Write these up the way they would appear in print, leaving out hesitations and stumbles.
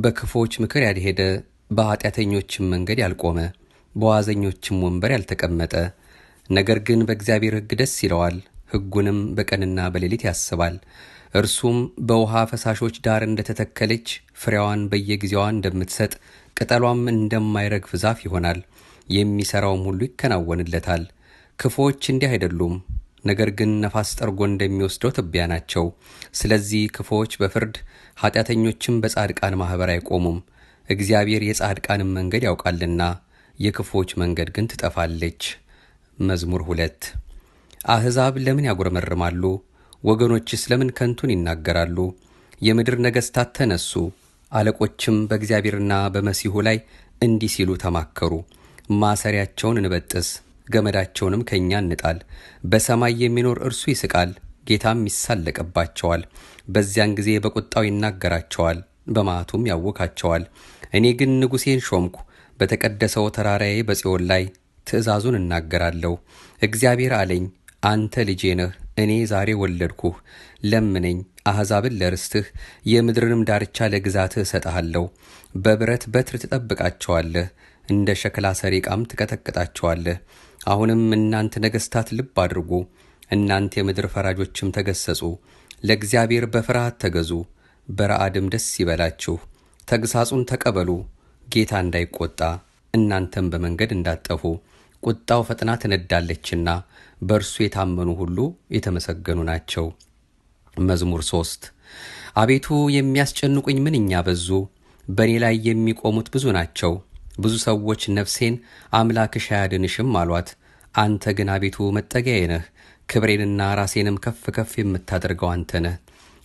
በክፎች ምክር ያልሄደ በኃጢአተኞችም መንገድ ያልቆመ በዋዘኞችም ወንበር ያልተቀመጠ ነገር ግን በእግዚአብሔር ሕግ ደስ ይለዋል፣ ሕጉንም በቀንና በሌሊት ያስባል። እርሱም በውሃ ፈሳሾች ዳር እንደተተከለች ፍሬዋን በየጊዜዋ እንደምትሰጥ ቅጠሏም እንደማይረግፍ ዛፍ ይሆናል። የሚሠራውም ሁሉ ይከናወንለታል። ክፎች እንዲህ አይደሉም፣ ነገር ግን ነፋስ ጠርጎ እንደሚወስደው ትቢያ ናቸው። ስለዚህ ክፎች በፍርድ ኃጢአተኞችም በጻድቃን ማኅበር አይቆሙም። እግዚአብሔር የጻድቃንም መንገድ ያውቃልና የክፎች መንገድ ግን ትጠፋለች። መዝሙር 2 አሕዛብ ለምን ያጉረመርማሉ? ወገኖችስ ለምን ከንቱን ይናገራሉ? የምድር ነገሥታት ተነሱ፣ አለቆችም በእግዚአብሔርና በመሲሑ ላይ እንዲህ ሲሉ ተማከሩ። ማሰሪያቸውን እንበጥስ፣ ገመዳቸውንም ከእኛ እንጣል። በሰማይ የሚኖር እርሱ ይስቃል፣ ጌታም ይሳለቅባቸዋል። በዚያን ጊዜ በቁጣው ይናገራቸዋል፣ በመዓቱም ያውካቸዋል። እኔ ግን ንጉሴን ሾምኩ፣ በተቀደሰው ተራራዬ በጽዮን ላይ ትእዛዙን እናገራለሁ። እግዚአብሔር አለኝ፣ አንተ ልጄ ነህ፣ እኔ ዛሬ ወለድኩህ። ለምነኝ፣ አሕዛብን ለርስትህ፣ የምድርንም ዳርቻ ለግዛትህ እሰጥሃለሁ። በብረት በትር ትጠብቃቸዋለህ፣ እንደ ሸክላ ሰሪ ዕቃም ትቀጠቅጣቸዋለህ። አሁንም እናንተ ነገሥታት ልብ አድርጉ፣ እናንተ የምድር ፈራጆችም ተገሰጹ። ለእግዚአብሔር በፍርሃት ተገዙ፣ በረዓድም ደስ ይበላችሁ። ተግሳጹን ተቀበሉ፣ ጌታ እንዳይቆጣ እናንተም በመንገድ እንዳትጠፉ። ቁጣው ፈጥና ትነዳለችና በእርሱ የታመኑ ሁሉ የተመሰገኑ ናቸው። መዝሙር 3 አቤቱ የሚያስጨንቁኝ ምንኛ በዙ፣ በእኔ ላይ የሚቆሙት ብዙ ናቸው። ብዙ ሰዎች ነፍሴን አምላክሽ አያድንሽም አሏት። አንተ ግን አቤቱ መጠጊያዬ ነህ፣ ክብሬንና ራሴንም ከፍ ከፍ የምታደርገው አንተ ነህ።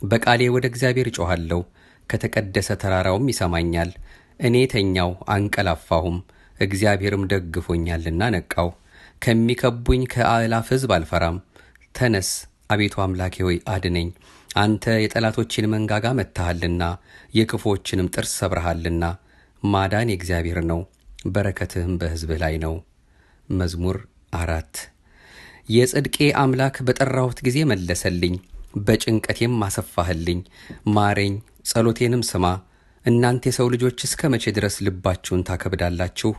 በቃሌ ወደ እግዚአብሔር እጮኻለሁ፣ ከተቀደሰ ተራራውም ይሰማኛል። እኔ ተኛው አንቀላፋሁም፣ እግዚአብሔርም ደግፎኛልና ነቃው። ከሚከቡኝ ከአእላፍ ሕዝብ አልፈራም። ተነስ አቤቱ አምላኬ ሆይ አድነኝ። አንተ የጠላቶችን መንጋጋ መትሃልና የክፉዎችንም ጥርስ ሰብረሃልና። ማዳን የእግዚአብሔር ነው፣ በረከትህም በሕዝብህ ላይ ነው። መዝሙር 4 የጽድቄ አምላክ በጠራሁት ጊዜ መለሰልኝ፣ በጭንቀቴም አሰፋህልኝ። ማረኝ፣ ጸሎቴንም ስማ። እናንተ የሰው ልጆች እስከ መቼ ድረስ ልባችሁን ታከብዳላችሁ?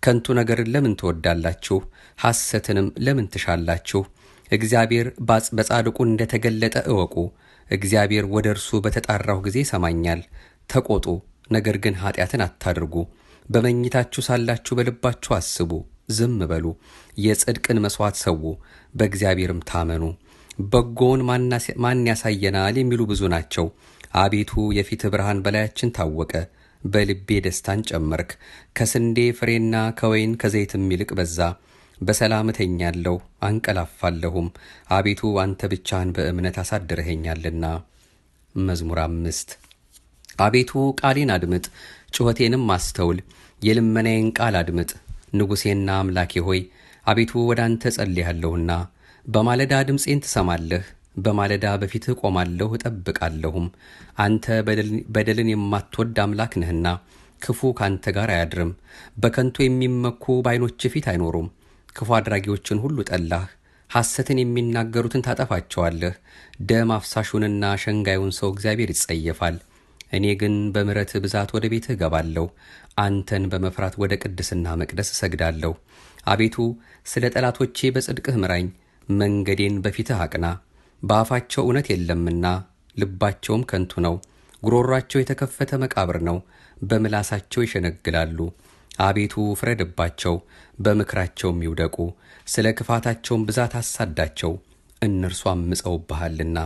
ከንቱ ነገርን ለምን ትወዳላችሁ? ሐሰትንም ለምን ትሻላችሁ? እግዚአብሔር በጻድቁ እንደተገለጠ እወቁ። እግዚአብሔር ወደ እርሱ በተጣራሁ ጊዜ ይሰማኛል። ተቆጡ፣ ነገር ግን ኃጢአትን አታድርጉ። በመኝታችሁ ሳላችሁ በልባችሁ አስቡ፣ ዝም በሉ። የጽድቅን መሥዋዕት ሰዉ፣ በእግዚአብሔርም ታመኑ። በጎውን ማን ያሳየናል የሚሉ ብዙ ናቸው። አቤቱ የፊትህ ብርሃን በላያችን ታወቀ። በልቤ ደስታን ጨመርክ። ከስንዴ ፍሬና ከወይን ከዘይትም ይልቅ በዛ። በሰላም እተኛለሁ አንቀላፋለሁም፣ አቤቱ አንተ ብቻህን በእምነት አሳድረኸኛልና። መዝሙር 5 አቤቱ ቃሌን አድምጥ፣ ጩኸቴንም አስተውል። የልመናዬን ቃል አድምጥ። ንጉሴና አምላኬ ሆይ አቤቱ ወደ አንተ ጸልያለሁና። በማለዳ ድምፄን ትሰማለህ። በማለዳ በፊትህ ቆማለሁ እጠብቃለሁም። አንተ በደልን የማትወድ አምላክ ነህና ክፉ ካንተ ጋር አያድርም። በከንቱ የሚመኩ በዓይኖች ፊት አይኖሩም። ክፉ አድራጊዎችን ሁሉ ጠላህ፣ ሐሰትን የሚናገሩትን ታጠፋቸዋለህ። ደም አፍሳሹንና ሸንጋዩን ሰው እግዚአብሔር ይጸየፋል። እኔ ግን በምሕረትህ ብዛት ወደ ቤትህ እገባለሁ፣ አንተን በመፍራት ወደ ቅድስና መቅደስ እሰግዳለሁ። አቤቱ ስለ ጠላቶቼ በጽድቅህ ምራኝ፣ መንገዴን በፊትህ አቅና። በአፋቸው እውነት የለምና ልባቸውም ከንቱ ነው። ጉሮሯቸው የተከፈተ መቃብር ነው፣ በምላሳቸው ይሸነግላሉ። አቤቱ ፍረድባቸው፣ በምክራቸውም ይውደቁ። ስለ ክፋታቸውም ብዛት አሳዳቸው፣ እነርሱ አምፀውብሃልና።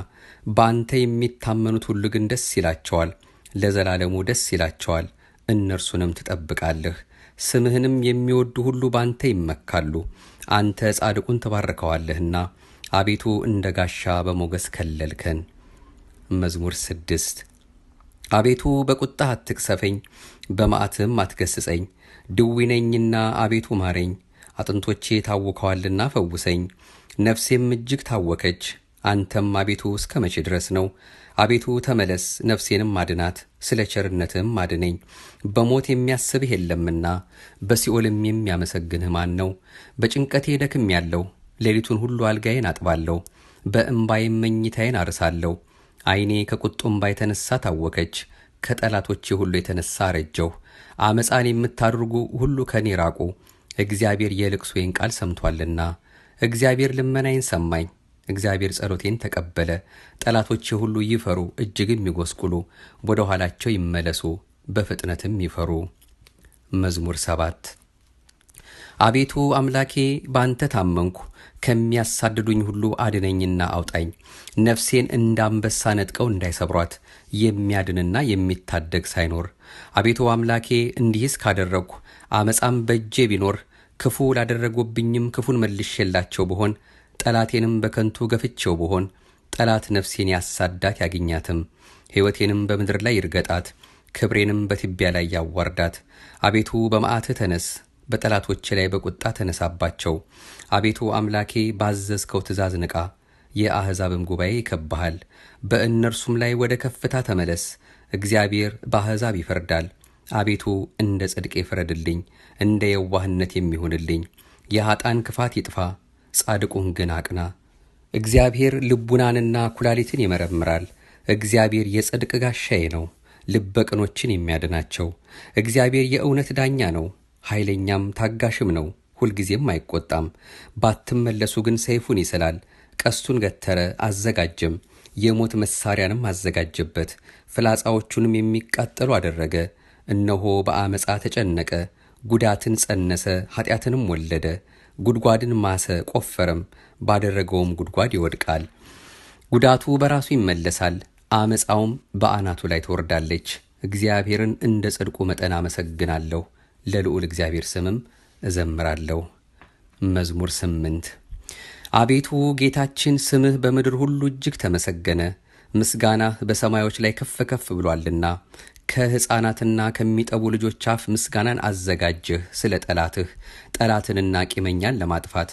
በአንተ የሚታመኑት ሁሉ ግን ደስ ይላቸዋል፣ ለዘላለሙ ደስ ይላቸዋል። እነርሱንም ትጠብቃለህ። ስምህንም የሚወዱ ሁሉ በአንተ ይመካሉ። አንተ ጻድቁን ትባርከዋለህና አቤቱ እንደ ጋሻ በሞገስ ከለልከን። መዝሙር 6 አቤቱ በቁጣህ አትቅሰፈኝ፣ በመዓትህም አትገስጸኝ። ድዊ ነኝና አቤቱ ማረኝ፣ አጥንቶቼ ታውከዋልና ፈውሰኝ። ነፍሴም እጅግ ታወከች። አንተም አቤቱ እስከ መቼ ድረስ ነው? አቤቱ ተመለስ፣ ነፍሴንም አድናት፣ ስለ ቸርነትህም አድነኝ። በሞት የሚያስብህ የለምና በሲኦልም የሚያመሰግንህ ማን ነው? በጭንቀቴ ደክሜያለሁ፣ ሌሊቱን ሁሉ አልጋዬን አጥባለሁ፣ በእምባዬም መኝታዬን አርሳለሁ። ዓይኔ ከቁጡ እምባ የተነሣ ታወከች፣ ከጠላቶቼ ሁሉ የተነሳ አረጀሁ። አመፃን የምታደርጉ ሁሉ ከኔ ራቁ። እግዚአብሔር የልቅሶዬን ቃል ሰምቷልና። እግዚአብሔር ልመናዬን ሰማኝ። እግዚአብሔር ጸሎቴን ተቀበለ። ጠላቶቼ ሁሉ ይፈሩ፣ እጅግም ይጎስቁሉ፣ ወደ ኋላቸው ይመለሱ፣ በፍጥነትም ይፈሩ። መዝሙር 7 አቤቱ አምላኬ ባንተ ታመንኩ። ከሚያሳድዱኝ ሁሉ አድነኝና አውጣኝ። ነፍሴን እንዳንበሳ ነጥቀው እንዳይሰብሯት፣ የሚያድንና የሚታደግ ሳይኖር። አቤቱ አምላኬ እንዲህስ ካደረግኩ፣ አመፃም በእጄ ቢኖር፣ ክፉ ላደረጉብኝም ክፉን መልሼላቸው ብሆን፣ ጠላቴንም በከንቱ ገፍቼው ብሆን፣ ጠላት ነፍሴን ያሳዳት ያግኛትም፣ ሕይወቴንም በምድር ላይ ይርገጣት፣ ክብሬንም በትቢያ ላይ ያዋርዳት። አቤቱ በመዓትህ ተነስ፣ በጠላቶቼ ላይ በቁጣ ተነሳባቸው። አቤቱ አምላኬ ባዘዝከው ትእዛዝ ንቃ። የአሕዛብም ጉባኤ ይከብሃል፣ በእነርሱም ላይ ወደ ከፍታ ተመለስ። እግዚአብሔር በአሕዛብ ይፈርዳል። አቤቱ እንደ ጽድቄ ፍረድልኝ፣ እንደ የዋህነት የሚሆንልኝ። የኀጣን ክፋት ይጥፋ፣ ጻድቁን ግን አቅና። እግዚአብሔር ልቡናንና ኩላሊትን ይመረምራል። እግዚአብሔር የጽድቅ ጋሻዬ ነው፣ ልበ ቅኖችን የሚያድናቸው። እግዚአብሔር የእውነት ዳኛ ነው፣ ኃይለኛም ታጋሽም ነው፣ ሁልጊዜም አይቆጣም። ባትመለሱ ግን ሰይፉን ይስላል፣ ቀስቱን ገተረ አዘጋጀም፣ የሞት መሳሪያንም አዘጋጀበት፣ ፍላጻዎቹንም የሚቃጠሉ አደረገ። እነሆ በአመፃ ተጨነቀ፣ ጉዳትን ጸነሰ፣ ኃጢአትንም ወለደ። ጉድጓድን ማሰ ቆፈረም፣ ባደረገውም ጉድጓድ ይወድቃል። ጉዳቱ በራሱ ይመለሳል፣ አመፃውም በአናቱ ላይ ትወርዳለች። እግዚአብሔርን እንደ ጽድቁ መጠን አመሰግናለሁ፣ ለልዑል እግዚአብሔር ስምም እዘምራለሁ። መዝሙር 8 አቤቱ ጌታችን ስምህ በምድር ሁሉ እጅግ ተመሰገነ። ምስጋናህ በሰማዮች ላይ ከፍ ከፍ ብሏልና። ከሕፃናትና ከሚጠቡ ልጆች አፍ ምስጋናን አዘጋጀህ ስለ ጠላትህ፣ ጠላትንና ቂመኛን ለማጥፋት።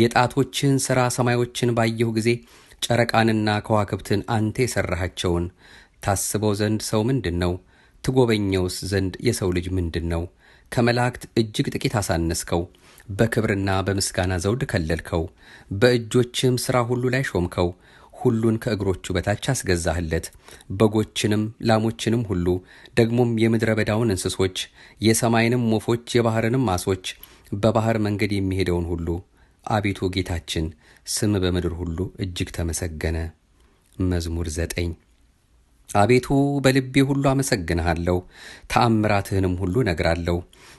የጣቶችህን ሥራ ሰማዮችን ባየሁ ጊዜ፣ ጨረቃንና ከዋክብትን አንተ የሠራሃቸውን። ታስበው ዘንድ ሰው ምንድን ነው? ትጎበኘውስ ዘንድ የሰው ልጅ ምንድን ነው? ከመላእክት እጅግ ጥቂት አሳነስከው፣ በክብርና በምስጋና ዘውድ ከለልከው። በእጆችህም ሥራ ሁሉ ላይ ሾምከው፣ ሁሉን ከእግሮቹ በታች አስገዛህለት። በጎችንም ላሞችንም ሁሉ፣ ደግሞም የምድረ በዳውን እንስሶች፣ የሰማይንም ወፎች፣ የባሕርንም ዓሦች፣ በባሕር መንገድ የሚሄደውን ሁሉ። አቤቱ ጌታችን ስም በምድር ሁሉ እጅግ ተመሰገነ። መዝሙር 9 አቤቱ በልቤ ሁሉ አመሰግንሃለሁ፣ ተአምራትህንም ሁሉ ነግራለሁ።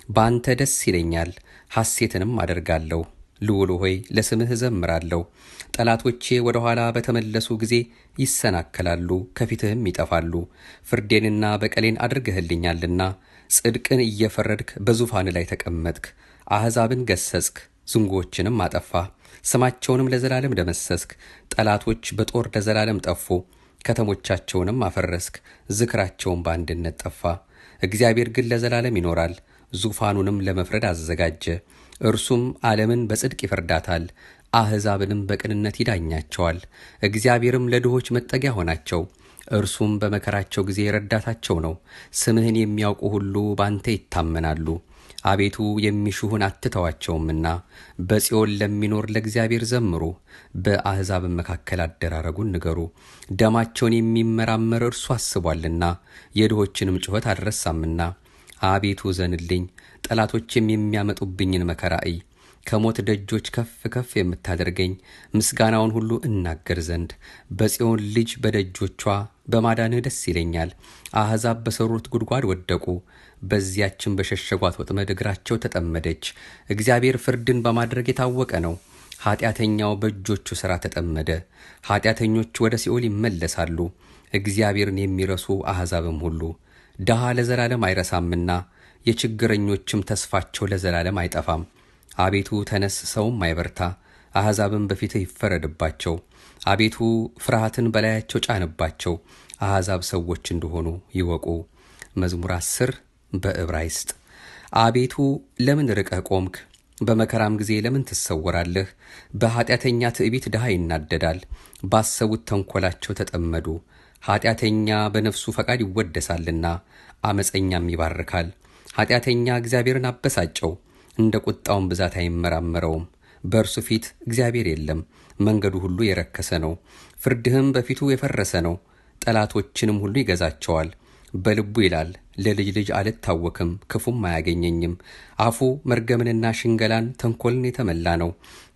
በአንተ ደስ ይለኛል፣ ሐሴትንም አደርጋለሁ። ልዑል ሆይ ለስምህ እዘምራለሁ። ጠላቶቼ ወደ ኋላ በተመለሱ ጊዜ ይሰናከላሉ፣ ከፊትህም ይጠፋሉ። ፍርዴንና በቀሌን አድርገህልኛልና፣ ጽድቅን እየፈረድክ በዙፋን ላይ ተቀመጥክ። አሕዛብን ገሰጽክ፣ ዝንጎዎችንም አጠፋህ፣ ስማቸውንም ለዘላለም ደመሰስክ። ጠላቶች በጦር ለዘላለም ጠፉ፣ ከተሞቻቸውንም አፈረስክ፣ ዝክራቸውን በአንድነት ጠፋ። እግዚአብሔር ግን ለዘላለም ይኖራል፣ ዙፋኑንም ለመፍረድ አዘጋጀ። እርሱም ዓለምን በጽድቅ ይፈርዳታል፣ አሕዛብንም በቅንነት ይዳኛቸዋል። እግዚአብሔርም ለድሆች መጠጊያ ሆናቸው፣ እርሱም በመከራቸው ጊዜ ረዳታቸው ነው። ስምህን የሚያውቁ ሁሉ ባንተ ይታመናሉ። አቤቱ የሚሹህን አትተዋቸውምና፣ በጽዮን ለሚኖር ለእግዚአብሔር ዘምሩ። በአሕዛብም መካከል አደራረጉን ንገሩ። ደማቸውን የሚመራመር እርሱ አስቧልና፣ የድሆችንም ጩኸት አልረሳምና። አቤቱ ዘንልኝ፣ ጠላቶችም የሚያመጡብኝን መከራ እይ። ከሞት ደጆች ከፍ ከፍ የምታደርገኝ ምስጋናውን ሁሉ እናገር ዘንድ። በጽዮን ልጅ በደጆቿ በማዳንህ ደስ ይለኛል። አሕዛብ በሠሩት ጉድጓድ ወደቁ፣ በዚያችም በሸሸጓት ወጥመድ እግራቸው ተጠመደች። እግዚአብሔር ፍርድን በማድረግ የታወቀ ነው። ኃጢአተኛው በእጆቹ ሥራ ተጠመደ። ኃጢአተኞች ወደ ሲኦል ይመለሳሉ፣ እግዚአብሔርን የሚረሱ አሕዛብም ሁሉ። ድሃ ለዘላለም አይረሳምና፣ የችግረኞችም ተስፋቸው ለዘላለም አይጠፋም። አቤቱ ተነስ፣ ሰውም አይበርታ፣ አሕዛብም በፊትህ ይፈረድባቸው። አቤቱ ፍርሃትን በላያቸው ጫንባቸው፣ አሕዛብ ሰዎች እንደሆኑ ይወቁ። መዝሙር 10 በዕብራይስጥ አቤቱ ለምን ርቀህ ቆምክ? በመከራም ጊዜ ለምን ትሰወራለህ? በኃጢአተኛ ትዕቢት ድሃ ይናደዳል፣ ባሰቡት ተንኰላቸው ተጠመዱ። ኃጢአተኛ በነፍሱ ፈቃድ ይወደሳልና፣ አመፀኛም ይባርካል። ኃጢአተኛ እግዚአብሔርን አበሳጨው፣ እንደ ቁጣውን ብዛት አይመራመረውም። በእርሱ ፊት እግዚአብሔር የለም፣ መንገዱ ሁሉ የረከሰ ነው። ፍርድህም በፊቱ የፈረሰ ነው፣ ጠላቶችንም ሁሉ ይገዛቸዋል። በልቡ ይላል ለልጅ ልጅ አልታወክም፣ ክፉም አያገኘኝም። አፉ መርገምንና ሽንገላን ተንኮልን የተመላ ነው።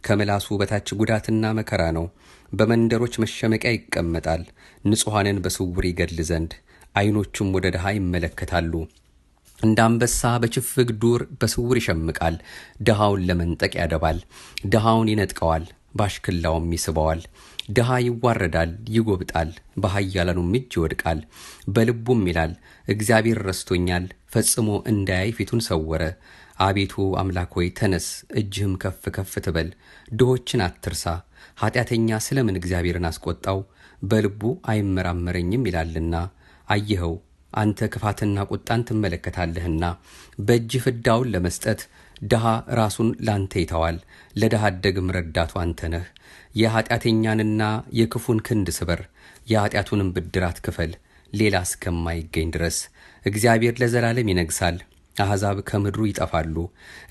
ከምላሱ በታች ጉዳትና መከራ ነው። በመንደሮች መሸመቂያ ይቀመጣል፣ ንጹሐንን በስውር ይገድል ዘንድ። ዓይኖቹም ወደ ድሃ ይመለከታሉ። እንደ አንበሳ በችፍግ ዱር በስውር ይሸምቃል። ድሃውን ለመንጠቅ ያደባል፣ ድሃውን ይነጥቀዋል፣ ባሽክላውም ይስበዋል። ድሃ ይዋረዳል፣ ይጎብጣል፣ በኃያላኑም እጅ ይወድቃል። በልቡም ይላል እግዚአብሔር ረስቶኛል፣ ፈጽሞ እንዳያይ ፊቱን ሰወረ። አቤቱ አምላክ ሆይ ተነስ፣ እጅህም ከፍ ከፍ ትበል። ድሆችን አትርሳ። ኃጢአተኛ ስለምን እግዚአብሔርን አስቆጣው? በልቡ አይመራመረኝም ይላልና። አየኸው አንተ ክፋትና ቁጣን ትመለከታለህና። በእጅህ ፍዳውን ለመስጠት ድሃ ራሱን ላንተ ይተዋል። ለድሃ አደግም ረዳቱ አንተ ነህ። የኃጢአተኛንና የክፉን ክንድ ስበር፣ የኃጢአቱንም ብድራት ክፈል፣ ሌላ እስከማይገኝ ድረስ። እግዚአብሔር ለዘላለም ይነግሣል፣ አሕዛብ ከምድሩ ይጠፋሉ።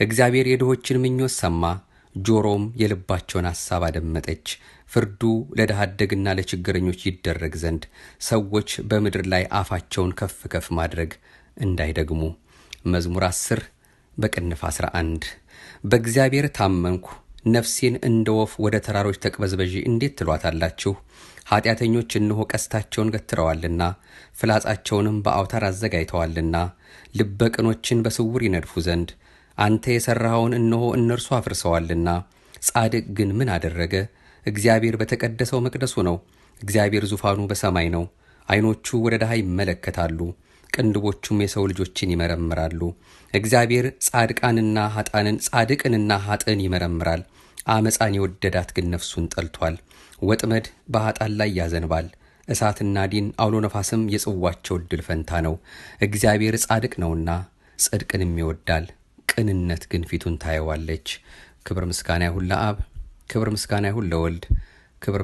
እግዚአብሔር የድሆችን ምኞት ሰማ፣ ጆሮም የልባቸውን ሐሳብ አደመጠች። ፍርዱ ለድሃ አደግና ለችግረኞች ይደረግ ዘንድ ሰዎች በምድር ላይ አፋቸውን ከፍ ከፍ ማድረግ እንዳይደግሙ። መዝሙር 10 በቅንፍ 11 በእግዚአብሔር ታመንኩ፣ ነፍሴን እንደ ወፍ ወደ ተራሮች ተቅበዝበዢ እንዴት ትሏታላችሁ? ኃጢአተኞች እነሆ ቀስታቸውን ገትረዋልና ፍላጻቸውንም በአውታር አዘጋጅተዋልና ልበ ቅኖችን በስውር ይነድፉ ዘንድ። አንተ የሠራኸውን እነሆ እነርሱ አፍርሰዋልና። ጻድቅ ግን ምን አደረገ? እግዚአብሔር በተቀደሰው መቅደሱ ነው። እግዚአብሔር ዙፋኑ በሰማይ ነው። ዓይኖቹ ወደ ድሃ ይመለከታሉ፣ ቅንድቦቹም የሰው ልጆችን ይመረምራሉ። እግዚአብሔር ጻድቅንና ኃጥእን ይመረምራል። አመፃን የወደዳት ግን ነፍሱን ጠልቷል። ወጥመድ በኃጥአን ላይ ያዘንባል፣ እሳትና ዲን አውሎ ነፋስም የጽዋቸው ዕድል ፈንታ ነው። እግዚአብሔር ጻድቅ ነውና ጽድቅንም ይወዳል፣ ቅንነት ግን ፊቱን ታየዋለች። ክብር ምስጋና ይሁን ለአብ፣ ክብር ምስጋና ይሁን ለወልድ፣ ክብር